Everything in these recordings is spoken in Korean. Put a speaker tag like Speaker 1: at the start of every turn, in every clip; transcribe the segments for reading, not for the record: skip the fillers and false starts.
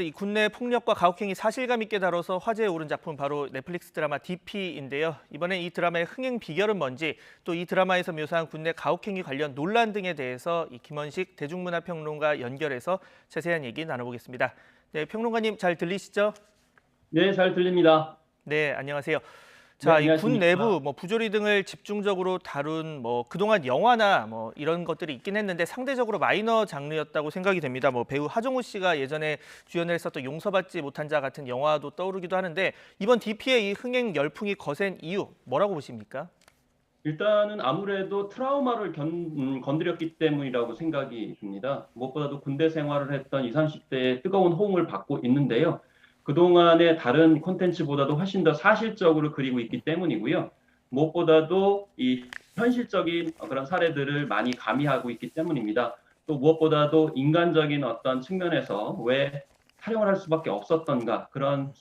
Speaker 1: 이 국내 폭력과 가혹행위 사실감 있게 다뤄서 화제에 오른 작품 바로 넷플릭스 드라마 DP인데요. 이번엔 이 드라마의 흥행 비결은 뭔지, 또 이 드라마에서 묘사한 국내 가혹행위 관련 논란 등에 대해서 이 김원식 대중문화평론가 연결해서 자세한 얘기 나눠보겠습니다. 네, 평론가님 잘 들리시죠?
Speaker 2: 네, 잘 들립니다.
Speaker 1: 네, 안녕하세요.
Speaker 2: 네,
Speaker 1: 자, 이 군
Speaker 2: 안녕하십니까.
Speaker 1: 내부 부조리 등을 집중적으로 다룬 그동안 영화나 이런 것들이 있긴 했는데 상대적으로 마이너 장르였다고 생각이 됩니다. 배우 하정우 씨가 예전에 주연을 했었던 용서받지 못한 자 같은 영화도 떠오르기도 하는데 이번 DP의 이 흥행 열풍이 거센 이유 뭐라고 보십니까?
Speaker 2: 일단은 아무래도 트라우마를 건드렸기 때문이라고 생각이 듭니다. 무엇보다도 군대 생활을 했던 20, 30대의 뜨거운 호응을 받고 있는데요. 그동안의 다른 콘텐츠보다도 훨씬 더 사실적으로 그리고 있기 때문이고요. 무엇보다도 이 현실적인 그런 사례들을 많이 가미하고 있기 때문입니다. 또 무엇보다도 인간적인 어떤 측면에서 왜 촬영을 할 수밖에 없었던가 그런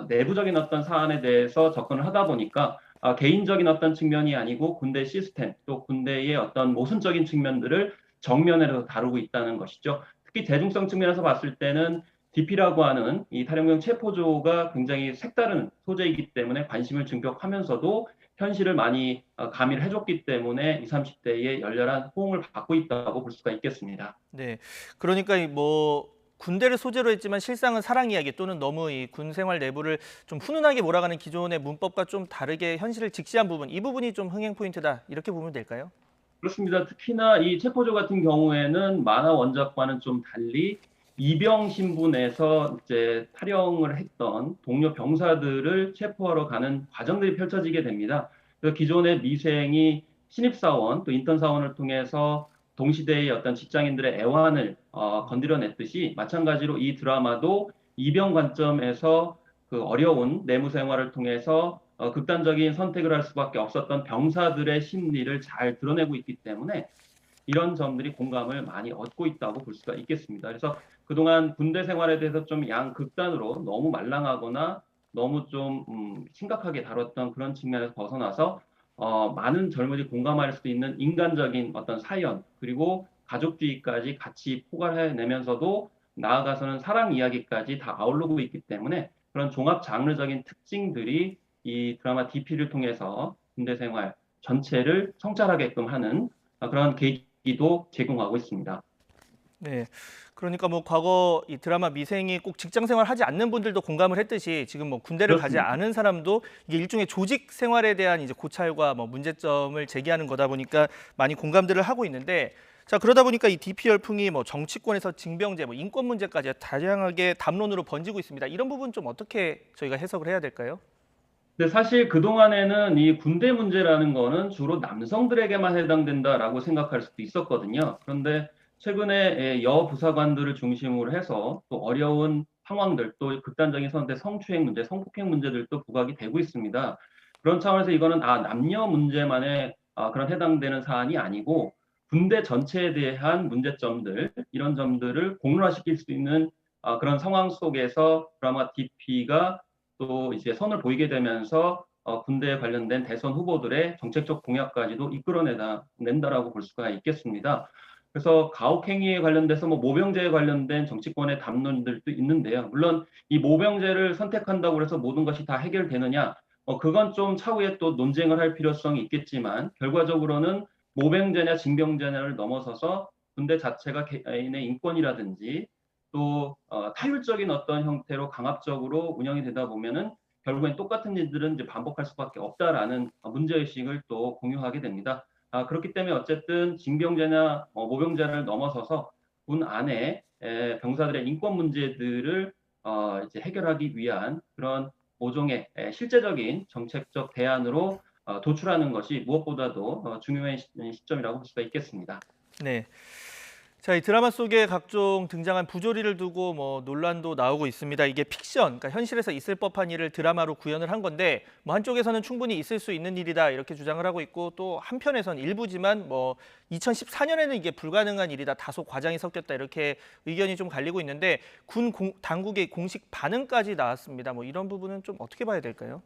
Speaker 2: 내부적인 어떤 사안에 대해서 접근을 하다 보니까 개인적인 어떤 측면이 아니고 군대 시스템 또 군대의 어떤 모순적인 측면들을 정면으로 다루고 있다는 것이죠. 특히 대중성 측면에서 봤을 때는 DP라고 하는 이 탈영경 체포조가 굉장히 색다른 소재이기 때문에 관심을 증폭하면서도 현실을 많이 가미를 해줬기 때문에 20, 30대의 열렬한 호응을 받고 있다고 볼 수가 있겠습니다.
Speaker 1: 네, 그러니까 군대를 소재로 했지만 실상은 사랑 이야기 또는 너무 이 군 생활 내부를 좀 훈훈하게 몰아가는 기존의 문법과 좀 다르게 현실을 직시한 부분, 이 부분이 좀 흥행 포인트다 이렇게 보면 될까요?
Speaker 2: 그렇습니다. 특히나 이 체포조 같은 경우에는 만화 원작과는 좀 달리 이병 신분에서 이제 탈영을 했던 동료 병사들을 체포하러 가는 과정들이 펼쳐지게 됩니다. 그래서 기존의 미생이 신입사원 또 인턴사원을 통해서 동시대의 어떤 직장인들의 애환을 건드려냈듯이 마찬가지로 이 드라마도 이병 관점에서 그 어려운 내무 생활을 통해서 극단적인 선택을 할 수밖에 없었던 병사들의 심리를 잘 드러내고 있기 때문에 이런 점들이 공감을 많이 얻고 있다고 볼 수가 있겠습니다. 그래서 그동안 군대 생활에 대해서 좀 양극단으로 너무 말랑하거나 너무 좀 심각하게 다뤘던 그런 측면에서 벗어나서 많은 젊은이 공감할 수 있는 인간적인 어떤 사연 그리고 가족주의까지 같이 포괄해내면서도 나아가서는 사랑 이야기까지 다 아우르고 있기 때문에 그런 종합 장르적인 특징들이 이 드라마 DP를 통해서 군대 생활 전체를 성찰하게끔 하는 그런 계기도 제공하고 있습니다.
Speaker 1: 네. 그러니까 과거 이 드라마 미생이 꼭 직장 생활 하지 않는 분들도 공감을 했듯이 지금 군대를 가지
Speaker 2: 그렇습니다.
Speaker 1: 않은 사람도 이게 일종의 조직 생활에 대한 이제 고찰과 문제점을 제기하는 거다 보니까 많이 공감들을 하고 있는데 자, 그러다 보니까 이 DP 열풍이 정치권에서 징병제, 인권 문제까지 다양하게 담론으로 번지고 있습니다. 이런 부분 좀 어떻게 저희가 해석을 해야 될까요?
Speaker 2: 근데 사실 그동안에는 이 군대 문제라는 거는 주로 남성들에게만 해당된다라고 생각할 수도 있었거든요. 그런데 최근에 여부사관들을 중심으로 해서 또 어려운 상황들, 또 극단적인 선택, 성추행 문제, 성폭행 문제들도 부각이 되고 있습니다. 그런 차원에서 이거는 남녀 문제만의 그런 해당되는 사안이 아니고 군대 전체에 대한 문제점들, 이런 점들을 공론화시킬 수 있는 그런 상황 속에서 드라마 DP가 또 이제 선을 보이게 되면서 군대에 관련된 대선 후보들의 정책적 공약까지도 낸다라고 볼 수가 있겠습니다. 그래서 가혹행위에 관련돼서 모병제에 관련된 정치권의 담론들도 있는데요. 물론 이 모병제를 선택한다고 해서 모든 것이 다 해결되느냐? 그건 좀 차후에 또 논쟁을 할 필요성이 있겠지만 결과적으로는 모병제냐 징병제냐를 넘어서서 군대 자체가 개인의 인권이라든지 또 타율적인 어떤 형태로 강압적으로 운영이 되다 보면은 결국엔 똑같은 일들은 이제 반복할 수밖에 없다라는 문제의식을 또 공유하게 됩니다. 그렇기 때문에 어쨌든 징병제나 모병제를 넘어서서 군 안에 병사들의 인권 문제들을 이제 해결하기 위한 그런 모종의 실제적인 정책적 대안으로 도출하는 것이 무엇보다도 중요한 시점이라고 볼 수가 있겠습니다.
Speaker 1: 네. 자, 이 드라마 속에 각종 등장한 부조리를 두고 논란도 나오고 있습니다. 이게 픽션, 그러니까 현실에서 있을 법한 일을 드라마로 구현을 한 건데 한쪽에서는 충분히 있을 수 있는 일이다 이렇게 주장을 하고 있고 또 한편에선 일부지만 2014년에는 이게 불가능한 일이다 다소 과장이 섞였다 이렇게 의견이 좀 갈리고 있는데 당국의 공식 반응까지 나왔습니다. 이런 부분은 좀 어떻게 봐야 될까요?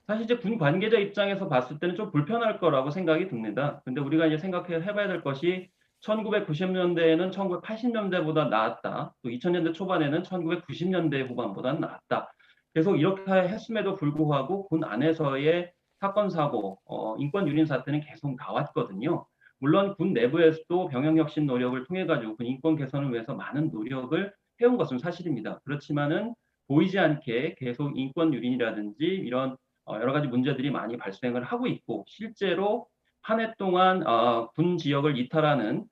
Speaker 2: 사실 이제 군 관계자 입장에서 봤을 때는 좀 불편할 거라고 생각이 듭니다. 근데 우리가 이제 생각해 봐야 될 것이 1990년대에는 1980년대보다 나았다. 또 2000년대 초반에는 1990년대 후반보다는 나았다. 계속 이렇게 했음에도 불구하고 군 안에서의 사건 사고, 인권 유린 사태는 계속 나왔거든요. 물론 군 내부에서도 병영 혁신 노력을 통해 가지고 군 인권 개선을 위해서 많은 노력을 해온 것은 사실입니다. 그렇지만은 보이지 않게 계속 인권 유린이라든지 이런 여러 가지 문제들이 많이 발생을 하고 있고, 실제로 한 해 동안 군 지역을 이탈하는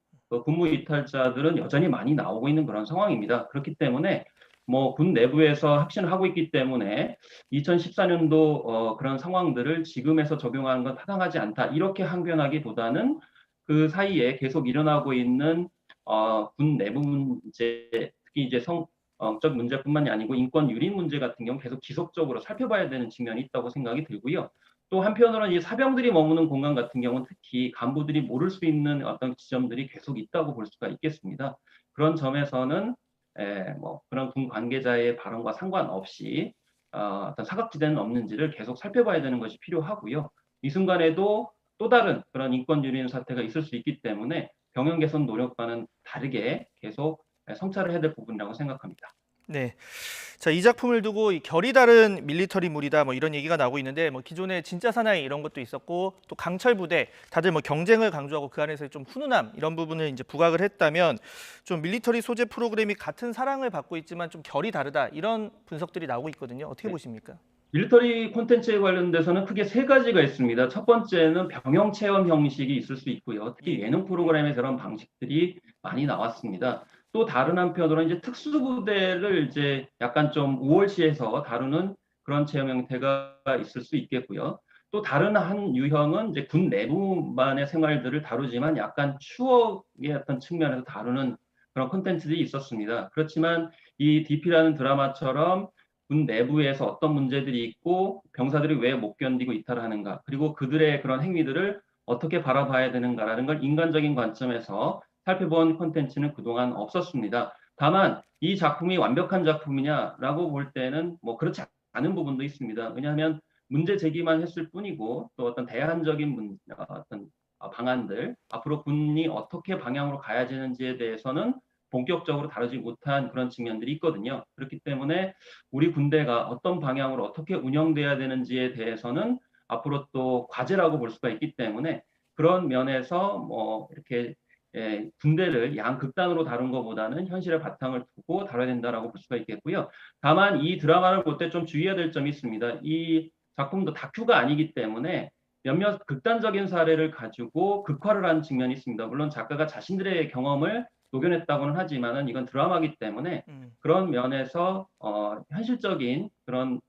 Speaker 2: 군무 이탈자들은 여전히 많이 나오고 있는 그런 상황입니다. 그렇기 때문에 뭐 군 내부에서 혁신을 하고 있기 때문에 2014년도 그런 상황들을 지금에서 적용하는 건 타당하지 않다. 이렇게 항변하기보다는 그 사이에 계속 일어나고 있는 군 내부 문제, 특히 이제 성적 문제뿐만이 아니고 인권 유린 문제 같은 경우 계속 지속적으로 살펴봐야 되는 측면이 있다고 생각이 들고요. 또 한편으로는 이 사병들이 머무는 공간 같은 경우는 특히 간부들이 모를 수 있는 어떤 지점들이 계속 있다고 볼 수가 있겠습니다. 그런 점에서는 뭐 그런 군 관계자의 발언과 상관없이 어떤 사각지대는 없는지를 계속 살펴봐야 되는 것이 필요하고요. 이 순간에도 또 다른 그런 인권 유린 사태가 있을 수 있기 때문에 병영 개선 노력과는 다르게 계속 성찰을 해야 될 부분이라고 생각합니다.
Speaker 1: 네. 자, 이 작품을 두고 이 결이 다른 밀리터리물이다 뭐 이런 얘기가 나오고 있는데 뭐 기존에 진짜 사나이 이런 것도 있었고 또 강철 부대 다들 뭐 경쟁을 강조하고 그 안에서 좀 훈훈함 이런 부분을 이제 부각을 했다면 좀 밀리터리 소재 프로그램이 같은 사랑을 받고 있지만 좀 결이 다르다 이런 분석들이 나오고 있거든요. 어떻게
Speaker 2: 네.
Speaker 1: 보십니까?
Speaker 2: 밀리터리 콘텐츠에 관련돼서는 크게 세 가지가 있습니다. 첫 번째는 병영 체험 형식이 있을 수 있고요. 특히
Speaker 1: 예.
Speaker 2: 예능 프로그램에 저런 방식들이 많이 나왔습니다. 또 다른 한편으로는 이제 특수부대를 이제 약간 좀 우월시해서 다루는 그런 체험 형태가 있을 수 있겠고요. 또 다른 한 유형은 이제 군 내부만의 생활들을 다루지만 약간 추억의 어떤 측면에서 다루는 그런 콘텐츠들이 있었습니다. 그렇지만 이 DP라는 드라마처럼 군 내부에서 어떤 문제들이 있고 병사들이 왜 못 견디고 이탈하는가, 그리고 그들의 그런 행위들을 어떻게 바라봐야 되는가라는 걸 인간적인 관점에서 살펴본 콘텐츠는 그동안 없었습니다. 다만 이 작품이 완벽한 작품이냐라고 볼 때는 뭐 그렇지 않은 부분도 있습니다. 왜냐하면 문제 제기만 했을 뿐이고 또 어떤 대안적인 어떤 방안들, 앞으로 군이 어떻게 방향으로 가야 되는지에 대해서는 본격적으로 다루지 못한 그런 측면들이 있거든요. 그렇기 때문에 우리 군대가 어떤 방향으로 어떻게 운영돼야 되는지에 대해서는 앞으로 또 과제라고 볼 수가 있기 때문에 그런 면에서 뭐 이렇게 군대를 양극단으로 다룬 것보다는 현실의 바탕을 두고 다뤄야 된다라고 볼 수가 있겠고요. 다만 이 드라마를 볼 때 좀 주의해야 될 점이 있습니다. 이 작품도 다큐가 아니기 때문에 몇몇 극단적인 사례를 가지고 극화를 하는 측면이 있습니다. 물론 작가가 자신들의 경험을 녹여냈다고는 하지만은 이건 드라마이기 때문에 그런 면에서 현실적인 그런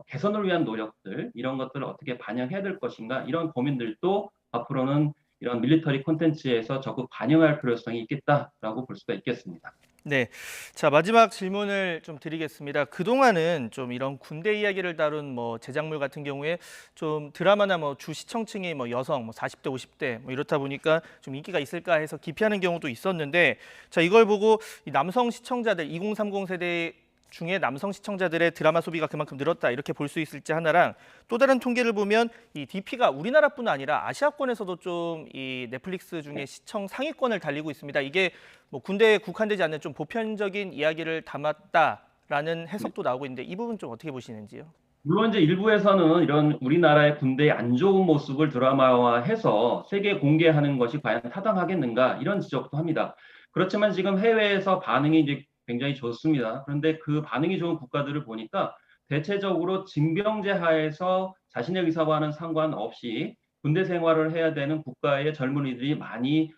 Speaker 2: 개선을 위한 노력들 이런 것들을 어떻게 반영해야 될 것인가 이런 고민들도 앞으로는 이런 밀리터리 콘텐츠에서 적극 반영할 필요성이 있겠다라고 볼 수가 있겠습니다.
Speaker 1: 네. 자, 마지막 질문을 좀 드리겠습니다. 그동안은 좀 이런 군대 이야기를 다룬 뭐 제작물 같은 경우에 좀 드라마나 뭐 주 시청층이 뭐 여성 뭐 40대, 50대 뭐 이렇다 보니까 좀 인기가 있을까 해서 기피하는 경우도 있었는데 자, 이걸 보고 이 남성 시청자들 2030 세대 중에 남성 시청자들의 드라마 소비가 그만큼 늘었다 이렇게 볼 수 있을지 하나랑 또 다른 통계를 보면 이 DP가 우리나라뿐 아니라 아시아권에서도 좀 이 넷플릭스 중에 시청 상위권을 달리고 있습니다. 이게 뭐 군대에 국한되지 않는 좀 보편적인 이야기를 담았다라는 해석도 나오고 있는데 이 부분 좀 어떻게 보시는지요?
Speaker 2: 물론 이제 일부에서는 이런 우리나라의 군대의 안 좋은 모습을 드라마화해서 세계에 공개하는 것이 과연 타당하겠는가 이런 지적도 합니다. 그렇지만 지금 해외에서 반응이 이제 굉장히 좋습니다. 그런데 그 반응이 좋은 국가들을 보니까 대체적으로 징병제 하에서 자신의 의사와는 상관없이 군대 생활을 해야 되는 국가의 젊은이들이 많이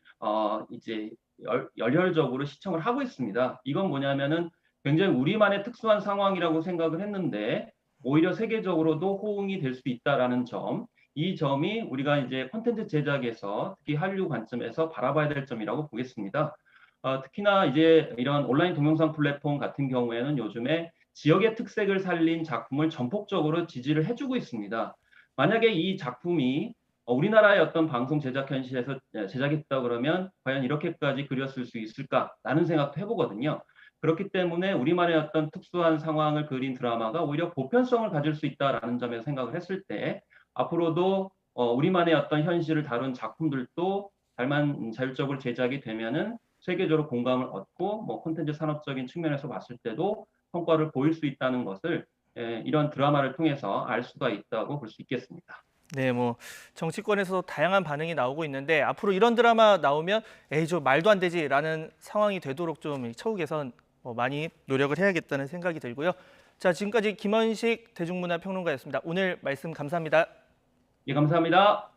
Speaker 2: 이제 열혈적으로 시청을 하고 있습니다. 이건 뭐냐면은 굉장히 우리만의 특수한 상황이라고 생각을 했는데 오히려 세계적으로도 호응이 될 수 있다라는 점, 이 점이 우리가 이제 콘텐츠 제작에서 특히 한류 관점에서 바라봐야 될 점이라고 보겠습니다. 특히나 이제 이런 온라인 동영상 플랫폼 같은 경우에는 요즘에 지역의 특색을 살린 작품을 전폭적으로 지지를 해주고 있습니다. 만약에 이 작품이 우리나라의 어떤 방송 제작 현실에서 제작했다 그러면 과연 이렇게까지 그렸을 수 있을까라는 생각도 해보거든요. 그렇기 때문에 우리만의 어떤 특수한 상황을 그린 드라마가 오히려 보편성을 가질 수 있다라는 점에서 생각을 했을 때 앞으로도 우리만의 어떤 현실을 다룬 작품들도 잘만 자율적으로 제작이 되면은 세계적으로 공감을 얻고 뭐 콘텐츠 산업적인 측면에서 봤을 때도 성과를 보일 수 있다는 것을 이런 드라마를 통해서 알 수가 있다고 볼 수 있겠습니다.
Speaker 1: 네, 뭐 정치권에서 다양한 반응이 나오고 있는데 앞으로 이런 드라마 나오면 에이 저 말도 안 되지라는 상황이 되도록 좀 처우 개선 많이 노력을 해야겠다는 생각이 들고요. 자, 지금까지 김원식 대중문화평론가였습니다. 오늘 말씀 감사합니다.
Speaker 2: 예, 감사합니다.